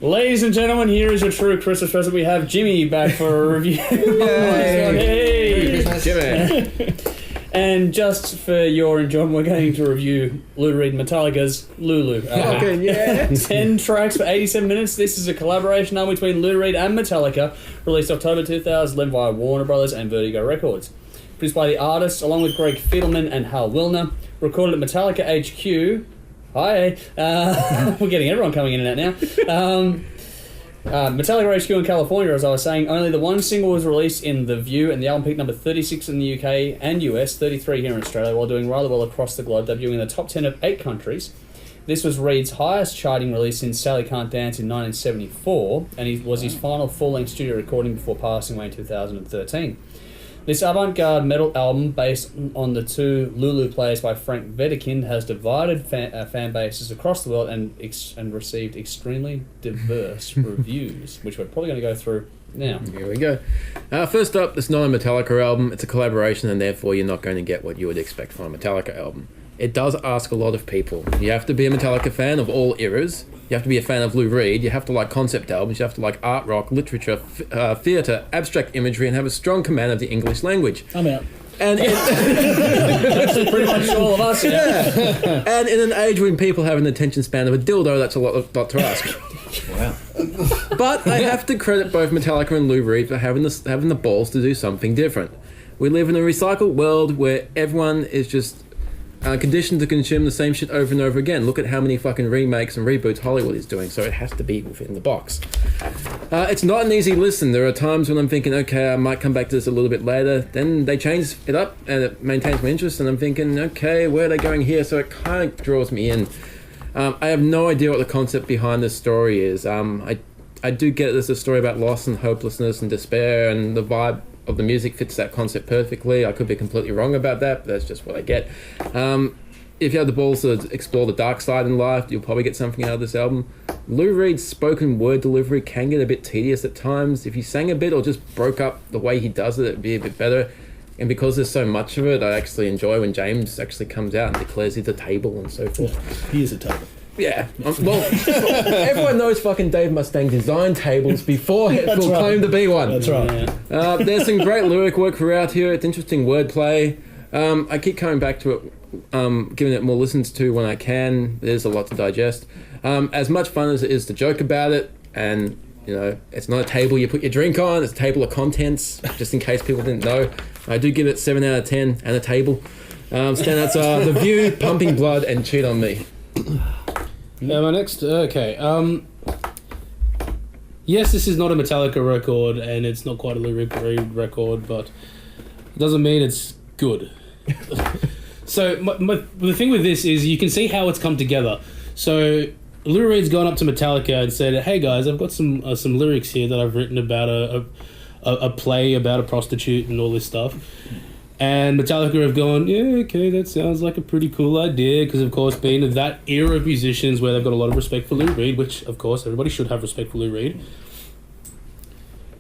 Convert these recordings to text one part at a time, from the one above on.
Ladies and gentlemen, here is your true Christmas present. We have Jimmy back for a review. Hey! Jimmy! And just for your enjoyment, we're going to review Lou Reed Metallica's Lulu. Fucking yeah! 10 tracks for 87 minutes. This is a collaboration album between Lou Reed and Metallica, released October 2011 via Warner Brothers and Vertigo Records. Produced by the artists, along with Greg Fidelman and Hal Wilner. Recorded at Metallica HQ. Hi. We're getting everyone coming in and out now. Metallica HQ in California, as I was saying. Only the one single was released in The View, and the album peaked number 36 in the UK and US, 33 here in Australia, while doing rather well across the globe, debuting in the top 10 of 8 countries. This was Reed's highest charting release since Sally Can't Dance in 1974, and it was his final full-length studio recording before passing away in 2013. This avant-garde metal album, based on the two Lulu plays by Frank Wedekind, has divided fan bases across the world and received extremely diverse reviews, which we're probably going to go through now. Here we go. First up, it's not a Metallica album. It's a collaboration, and therefore you're not going to get what you would expect from a Metallica album. It does ask a lot of people. You have to be a Metallica fan of all eras. You have to be a fan of Lou Reed. You have to like concept albums. You have to like art rock, literature, theatre, abstract imagery, and have a strong command of the English language. I'm out. And That's pretty much all of us, yeah. And in an age when people have an attention span of a dildo, that's a lot to ask. Wow. But I have to credit both Metallica and Lou Reed for having the balls to do something different. We live in a recycled world where everyone is just conditioned to consume the same shit over and over again. Look at how many fucking remakes and reboots Hollywood is doing, so it has to be within the box. It's not an easy listen. There are times when I'm thinking, okay, I might come back to this a little bit later. Then they change it up and it maintains my interest, and I'm thinking, okay, where are they going here? So it kind of draws me in. I have no idea what the concept behind this story is. I do get there's a story about loss and hopelessness and despair, and the vibe of the music fits that concept perfectly. I could be completely wrong about that, but that's just what I get. If you have the balls to explore the dark side in life, you'll probably get something out of this album. Lou Reed's spoken word delivery can get a bit tedious at times. If he sang a bit or just broke up the way he does it, it'd be a bit better. And because there's so much of it, I actually enjoy when James actually comes out and declares he's a table and so forth. He is a table. Yeah, well, everyone knows fucking Dave Mustaine designed tables before Hetfield claimed to be one. That's right. Yeah. There's some great lyric work throughout here. It's interesting wordplay. I keep coming back to it, giving it more listens to when I can. There's a lot to digest. As much fun as it is to joke about it, and you know, it's not a table you put your drink on. It's a table of contents, just in case people didn't know. I do give it 7 out of 10 and a table. Standouts are The View, Pumping Blood, and Cheat on Me. My next, okay. Yes, this is not a Metallica record, and it's not quite a Lou Reed record, but it doesn't mean it's good. So the thing with this is you can see how it's come together. So Lou Reed's gone up to Metallica and said, "Hey guys, I've got some lyrics here that I've written about a play about a prostitute and all this stuff." And Metallica have gone, yeah, okay, that sounds like a pretty cool idea, because of course being of that era of musicians where they've got a lot of respect for Lou Reed, which of course everybody should have respect for Lou Reed.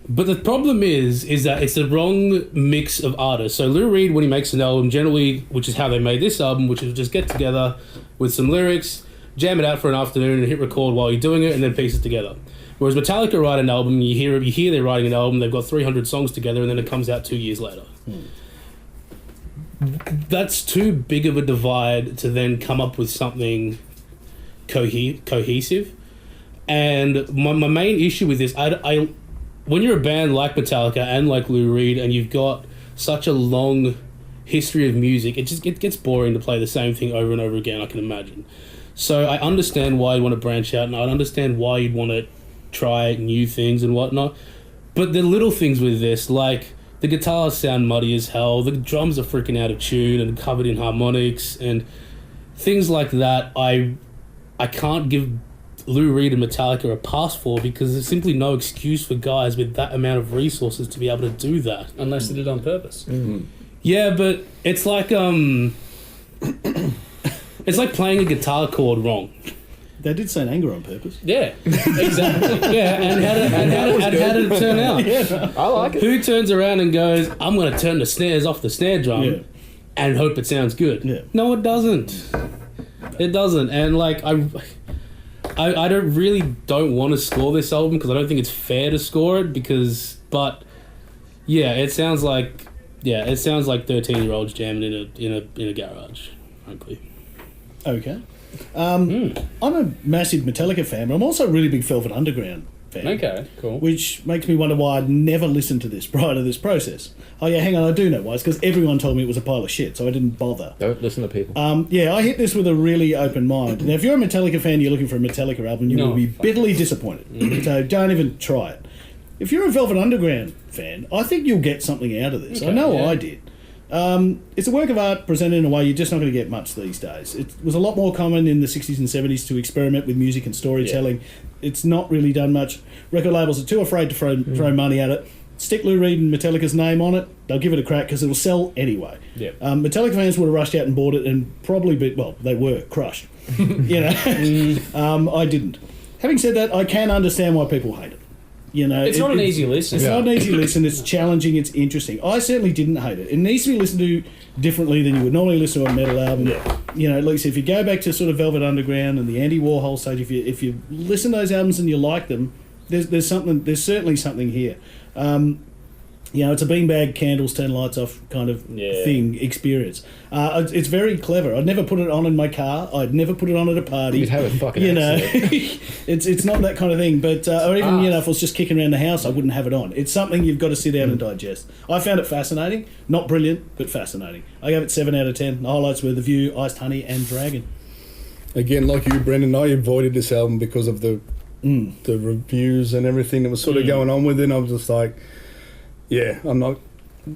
But the problem is that it's the wrong mix of artists. So Lou Reed, when he makes an album, generally, which is how they made this album, which is just get together with some lyrics, jam it out for an afternoon and hit record while you're doing it, and then piece it together. Whereas Metallica write an album, you hear they're writing an album, they've got 300 songs together, and then it comes out 2 years later. That's too big of a divide to then come up with something cohesive. And my main issue with this, I when you're a band like Metallica and like Lou Reed, and you've got such a long history of music, it gets boring to play the same thing over and over again, I can imagine. So I understand why you want to branch out, and I understand why you'd want to try new things and whatnot. But the little things with this, like the guitars sound muddy as hell, the drums are freaking out of tune and covered in harmonics and things like that, I can't give Lou Reed and Metallica a pass for, because there's simply no excuse for guys with that amount of resources to be able to do that. Unless they did it on purpose. Mm-hmm. Yeah, but it's like it's like playing a guitar chord wrong. They did say anger on purpose. Yeah, exactly. Yeah, and how did it turn out? Yeah, I like it. Who turns around and goes, I'm going to turn the snares off the snare drum and hope it sounds good? Yeah. No, it doesn't. It doesn't. And like, I don't want to score this album because I don't think it's fair to score it but yeah, it sounds like 13-year-olds jamming in a garage, frankly. Okay. I'm a massive Metallica fan, but I'm also a really big Velvet Underground fan. Okay, cool. Which makes me wonder why I'd never listened to this prior to this process. Oh yeah, hang on, I do know why. It's because everyone told me it was a pile of shit, so I didn't bother. Don't listen to people. Yeah, I hit this with a really open mind. Now, if you're a Metallica fan, you're looking for a Metallica album, you will be bitterly disappointed. So don't even try it. If you're a Velvet Underground fan, I think you'll get something out of this. Okay, I know yeah. I did. It's a work of art presented in a way you're just not going to get much these days. It was a lot more common in the 60s and 70s to experiment with music and storytelling. It's not really done much. Record labels are too afraid to throw money at it. Stick Lou Reed and Metallica's name on it, they'll give it a crack because it'll sell anyway. Yeah. Metallica fans would have rushed out and bought it and probably they were crushed. You know, I didn't. Having said that, I can understand why people hate it. You know, It's not an easy listen. It's not an easy listen. It's challenging. It's interesting. I certainly didn't hate it. It needs to be listened to differently than you would normally listen to a metal album. Yeah. You know, at least if you go back to sort of Velvet Underground and the Andy Warhol stage, if you listen to those albums and you like them, there's certainly something here. You know, it's a beanbag, candles, turn lights off kind of experience. It's very clever. I'd never put it on in my car. I'd never put it on at a party. You'd have a fucking accident. It's not that kind of thing. But or even if I was just kicking around the house, I wouldn't have it on. It's something you've got to sit down and digest. I found it fascinating. Not brilliant, but fascinating. I gave it 7 out of 10. The highlights were The View, Iced Honey, and Dragon. Again, like you, Brendan, I avoided this album because of the reviews and everything that was sort of going on with it. And I was just like, yeah, I'm not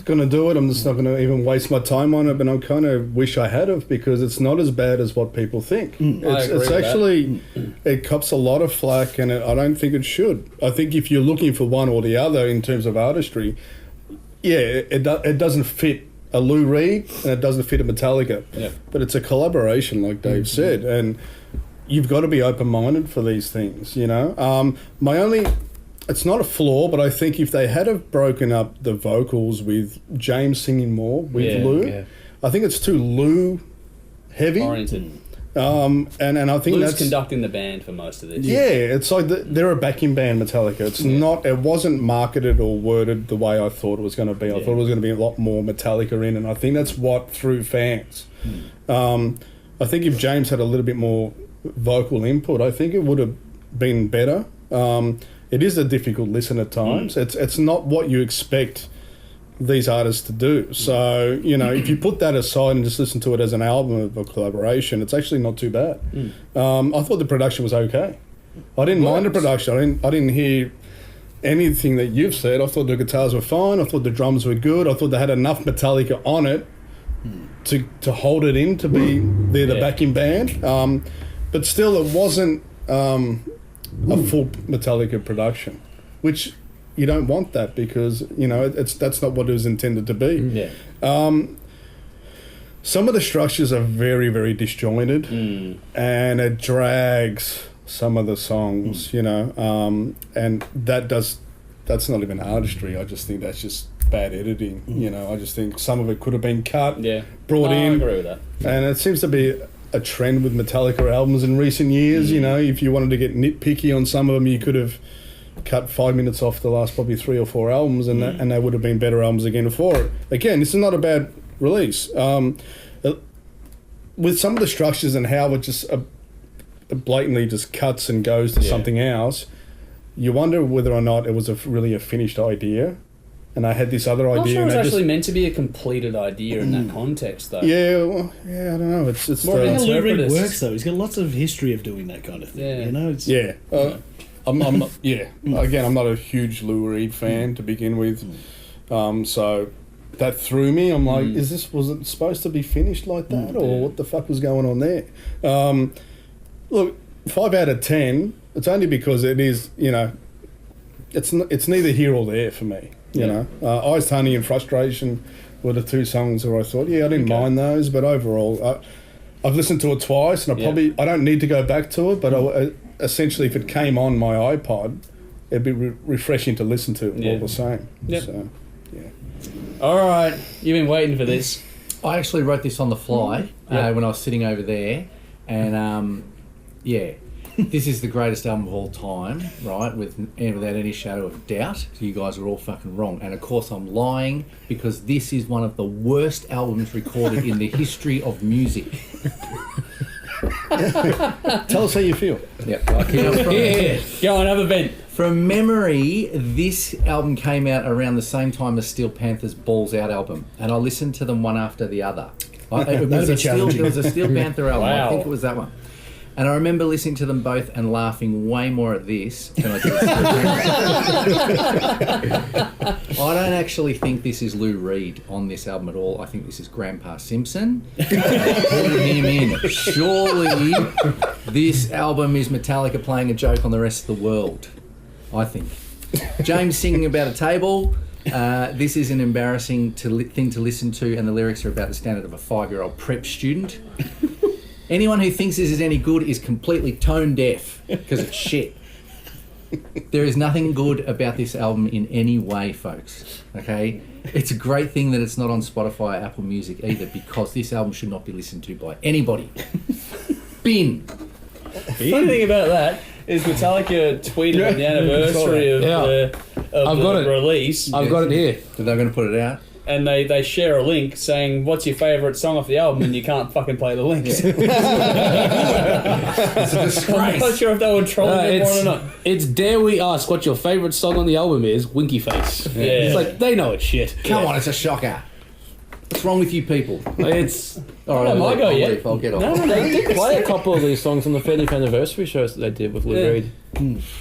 going to do it. I'm just not going to even waste my time on it. But I kind of wish I had of, because it's not as bad as what people think. It's actually, it cops a lot of flack, and I don't think it should. I think if you're looking for one or the other in terms of artistry, it doesn't fit a Lou Reed and it doesn't fit a Metallica. Yeah. But it's a collaboration, like Dave said, and you've got to be open-minded for these things, you know. It's not a flaw, but I think if they had have broken up the vocals with James singing more with Lou, I think it's too Lou heavy. Oriented. And I think Lou's that's conducting the band for most of this. Yeah, it's like they're a backing band, Metallica. It's not. It wasn't marketed or worded the way I thought it was going to be. I thought it was going to be a lot more Metallica in, and I think that's what threw fans. I think if James had a little bit more vocal input, I think it would have been better. It is a difficult listen at times. It's not what you expect these artists to do. So, you know, if you put that aside and just listen to it as an album of a collaboration, it's actually not too bad. I thought the production was okay. I didn't mind the production. I didn't hear anything that you've said. I thought the guitars were fine. I thought the drums were good. I thought they had enough Metallica on it to hold it in, to be the backing band. But still, it wasn't a full Metallica production, which you don't want that, because, you know, that's not what it was intended to be. Some of the structures are very, very disjointed, and it drags some of the songs, you know, and that's not even artistry. I just think that's just bad editing. You know, I just think some of it could have been cut, brought in. I agree with that. And it seems to be a trend with Metallica albums in recent years. You know, if you wanted to get nitpicky on some of them, you could have cut 5 minutes off the last probably 3 or 4 albums, and they would have been better albums again for it. Again, this is not a bad release. With some of the structures and how it just blatantly just cuts and goes to something else, you wonder whether or not it was really a finished idea. And I had this other idea. I'm not sure and it's I actually meant to be a completed idea in that context, though. I don't know. It's More of How an Lou Reed interpreters. works, though. He's got lots of history of doing that kind of thing. Yeah. You know, it's, I'm not. Again, I'm not a huge Lou Reed fan to begin with, so that threw me. I'm like, was it supposed to be finished like that, or what the fuck was going on there? Look, 5 out of 10. It's only because it is, you know, it's neither here or there for me. You know, Iced Honey and Frustration were the 2 songs where I thought, I didn't mind those, but overall, I've listened to it twice, and I don't need to go back to it, but essentially, if it came on my iPod, it'd be refreshing to listen to all the same. Yep. So, All right, you've been waiting for this. I actually wrote this on the fly when I was sitting over there, and this is the greatest album of all time, right? Without any shadow of doubt. So you guys are all fucking wrong. And of course I'm lying because this is one of the worst albums recorded in the history of music. Tell us how you feel. Yep. Go on, have a vent. From memory, this album came out around the same time as Steel Panther's Balls Out album, and I listened to them one after the other. There was a Steel Panther album. Wow. I think it was that one. And I remember listening to them both and laughing way more at this than I did. I don't actually think this is Lou Reed on this album at all. I think this is Grandpa Simpson. Put him in. Surely this album is Metallica playing a joke on the rest of the world. I think. James singing about a table. This is an embarrassing thing to listen to, and the lyrics are about the standard of a 5-year-old prep student. Anyone who thinks this is any good is completely tone deaf because it's shit. There is nothing good about this album in any way, folks. Okay? It's a great thing that it's not on Spotify or Apple Music either, because this album should not be listened to by anybody. Bin. Funny thing about that is Metallica tweeted on the anniversary of the release. I've got it here. So they're going to put it out. And they share a link saying, what's your favourite song off the album? And you can't fucking play the links. It's a disgrace. I'm not sure if they were trolling everyone or not. It's Dare We Ask what your favourite song on the album is, Winky Face. Yeah. It's like, they know it's shit. Come on, it's a shocker. What's wrong with you people? It's... All right, my go yet. I'll get off. No, They did play a couple of these songs on the 30th anniversary shows that they did with Lou Yeah. Reed.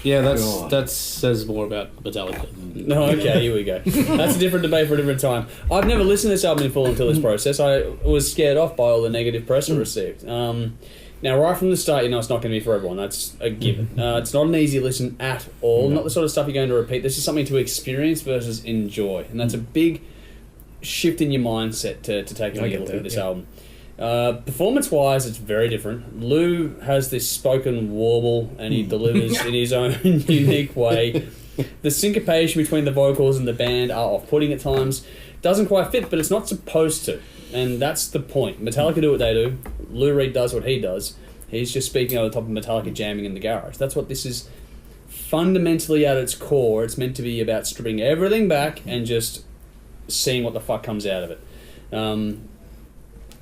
Yeah, God. that says more about Metallica. No, okay, here we go. That's a different debate for a different time. I've never listened to this album in full until this process. I was scared off by all the negative press I received. Now, right from the start, you know it's not going to be for everyone. That's a given. It's not an easy listen at all. Not the sort of stuff you're going to repeat. This is something to experience versus enjoy. And that's a big shift in your mindset to take a look at this album. Performance-wise, it's very different. Lou has this spoken warble, and he delivers in his own unique way. The syncopation between the vocals and the band are off-putting at times. Doesn't quite fit, but it's not supposed to. And that's the point. Metallica do what they do. Lou Reed does what he does. He's just speaking over the top of Metallica jamming in the garage. That's what this is fundamentally at its core. It's meant to be about stripping everything back and just seeing what the fuck comes out of it.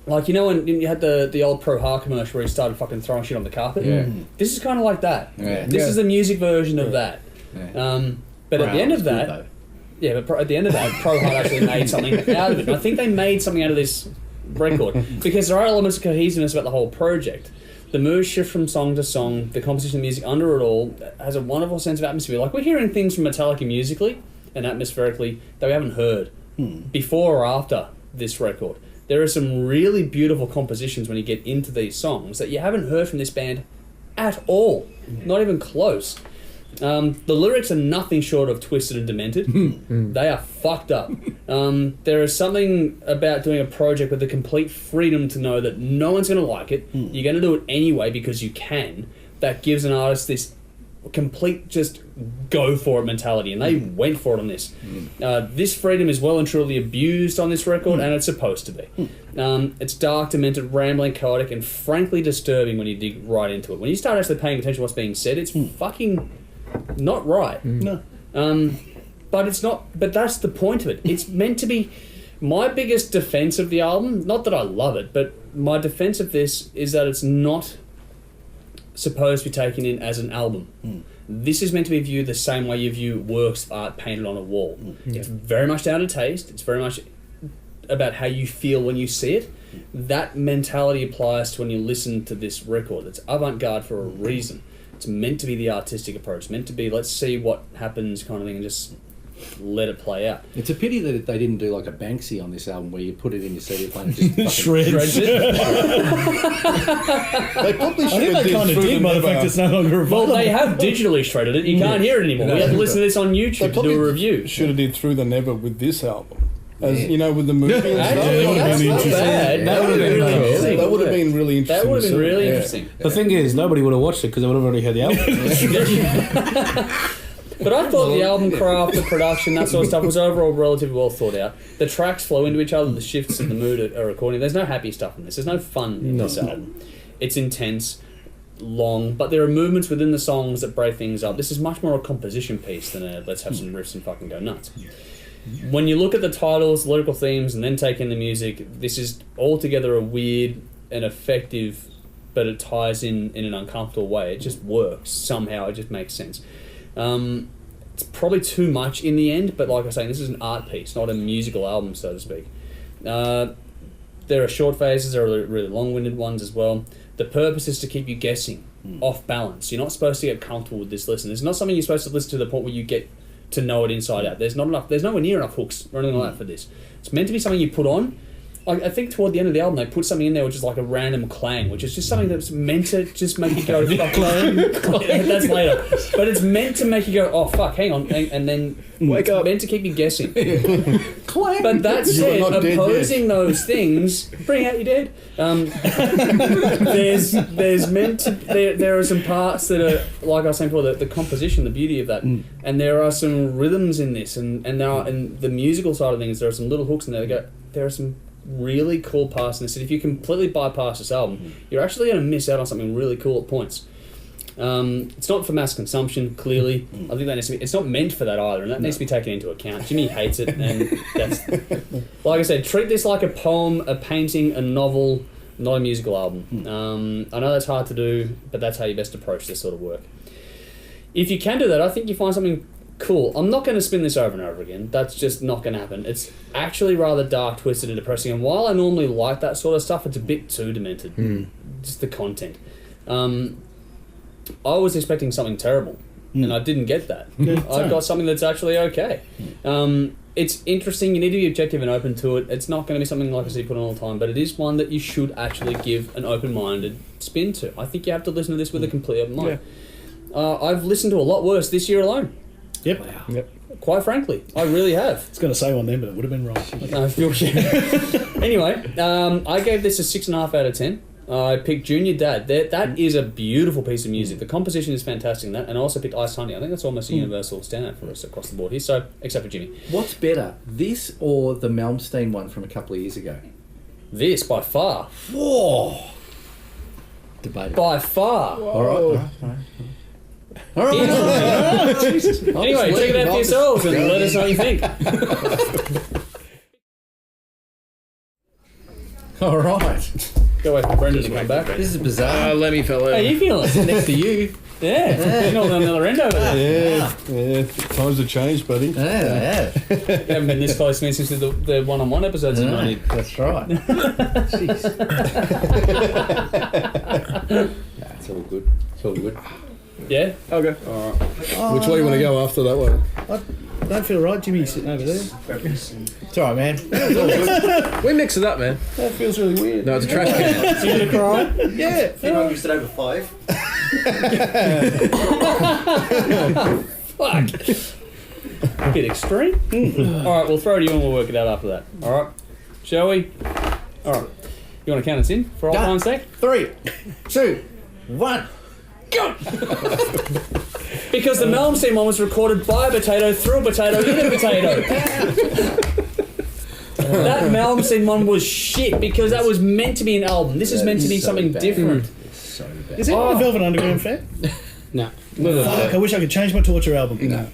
Like, you know when you had the old Pro Ha commercial where he started fucking throwing shit on the carpet? Yeah. This is kind of like that. Yeah. This is the music version of that. Yeah. But at the end of that... Yeah, but at the end of that, Pro Hard actually made something out of it. And I think they made something out of this record because there are elements of cohesiveness about the whole project. The mood shift from song to song, the composition of music under it all has a wonderful sense of atmosphere. Like, we're hearing things from Metallica musically and atmospherically that we haven't heard before or after this record. There are some really beautiful compositions when you get into these songs that you haven't heard from this band at all. Not even close. The lyrics are nothing short of twisted and demented. They are fucked up. There is something about doing a project with the complete freedom to know that no one's going to like it. You're going to do it anyway because you can. That gives an artist this complete just go for it mentality, and they went for it on this. This freedom is well and truly abused on this record, and it's supposed to be. It's dark, demented, rambling, chaotic, and frankly disturbing when you dig right into it. When you start actually paying attention to what's being said, it's fucking not right. No. But it's not. But that's the point of it. It's meant to be. My biggest defense of the album, not that I love it, but my defense of this is that it's not supposed to be taken in as an album. This is meant to be viewed the same way you view works of art painted on a wall. It's very much down to taste. It's very much about how you feel when you see it. That mentality applies to when you listen to this record. It's avant-garde for a reason. It's meant to be the artistic approach. It's meant to be, let's see what happens kind of thing and just let it play out. It's a pity that they didn't do like a Banksy on this album where you put it in your CD player and just fucking Shreds. it. They probably I should think have they kind of through did the by the Never. fact it's no longer Well, available. they have digitally shredded it. You can't hear it anymore. We have to listen to this on They YouTube to probably do a review. should have did Through the Never with this album. As you know, with the movie and stuff. Actually, that would've that's been not interesting. bad. Yeah, That would have been really interesting. That would have been really interesting. That would have been really Yeah. interesting. The thing is, nobody would have watched it because they would have already heard the album. But I thought the album craft, the production, that sort of stuff was overall relatively well thought out. The tracks flow into each other, the shifts in the mood are according. There's no happy stuff in this. There's no fun in this album. It's intense. long, but there are movements within the songs that break things up. This is much more a composition piece than a let's have some riffs and fucking go nuts. When you look at the titles, lyrical themes, and then take in the music, this is altogether a weird and effective, but it ties in an uncomfortable way. It just works somehow. It just makes sense. It's probably too much in the end, but like I say, this is an art piece, not a musical album, so to speak. There are short phases, there are really long-winded ones as well. The purpose is to keep you guessing, off balance. You're not supposed to get comfortable with this listen. It's not something you're supposed to listen to the point where you get to know it inside out. There's nowhere near enough hooks or anything like that for this. It's meant to be something you put on. I think toward the end of the album they put something in there which is like a random clang, which is just something that's meant to just make you go clang. That's later, but it's meant to make you go, oh fuck, hang on, and then Wake up. Meant to keep you guessing. Clang. But that You said, are not dead opposing those things, bring out your dead. There's meant to there are some parts that are, like I was saying before, the composition, the beauty of that, and there are some rhythms in this, and now in the musical side of things, there are some little hooks in there. There are some really cool parts in this. And if you completely bypass this album, you're actually going to miss out on something really cool at points. It's not for mass consumption, clearly. I think that needs to be, it's not meant for that either, and that needs to be taken into account. Jimmy hates it, and that's, like I said, treat this like a poem, a painting, a novel, not a musical album. I know that's hard to do, but that's how you best approach this sort of work. If you can do that, I think you find something cool. I'm not going to spin this over and over again. That's just not going to happen. It's actually rather dark, twisted, and depressing. And while I normally like that sort of stuff, it's a bit too demented. Just the content. I was expecting something terrible, and I didn't get that. I got something that's actually okay. It's interesting. You need to be objective and open to it. It's not going to be something like I see put on all the time, but it is one that you should actually give an open-minded spin to. I think you have to listen to this with a complete open mind. I've listened to a lot worse this year alone. Yep. Quite frankly, I really have. I was going to say one then, but it would have been wrong. Anyway, I gave this a 6.5 out of 10. I picked Junior Dad. That is a beautiful piece of music. The composition is fantastic in that, and I also picked Ice Honey. I think that's almost a universal standout for us across the board here. So, except for Jimmy. What's better, this or the Malmsteen one from a couple of years ago? This by far. Whoa! Debatable. By far. All right. All right. Anyway, check it out for yourselves and let us know what you think. All right. Go wait for Brendan to come back. This is bizarre. Let me fell How over. you feeling? Next to you. Yeah. You're not on the other end over there. Yeah. Times have changed, buddy. Yeah. You haven't been this close to me since the one-on-one episodes. No, that's right. Jeez. It's all good. It's all good. Yeah? Okay. Which way you want to go after that one? I don't feel right, Jimmy, sitting over there. It's all right, man. We mix it up, man. That feels really weird. No, it's a trash can. You gonna cry? Yeah. Anyone used it over 5? Fuck. Bit extreme. Alright, we'll throw it to you and we'll work it out after that. Alright? Shall we? Alright. You want to count us in for old Done. time's sake? 3, 2, 1. Go! Because the Malmsteen one was recorded by a potato through a potato in a potato. That Malmsteen one was shit because that was meant to be an album. This is meant to be so something bad. different. So bad. Is anyone a Velvet Underground fan? No. Fuck, I wish I could change my Torture album. No.